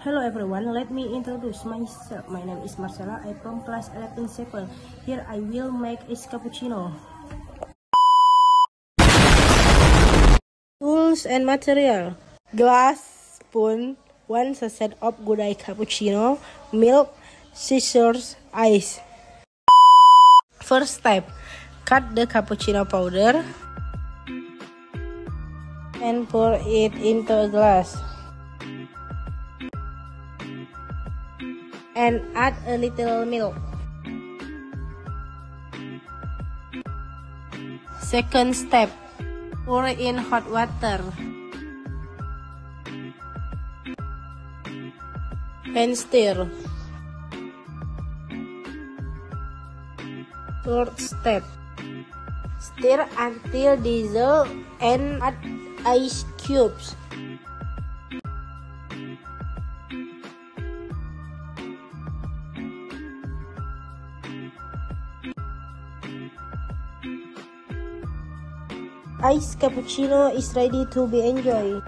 Hello everyone, let me introduce myself. My name is Marcella. I'm from class 11-7. Here I will make a cappuccino. Tools and material: glass, spoon, 1 sachet of gudai cappuccino, milk, scissors, ice. First step: cut the cappuccino powder and pour it into a glass. And add a little milk. Second step: pour in hot water and stir. Third step: stir until dissolved and add ice cubes. Iced cappuccino is ready to be enjoyed.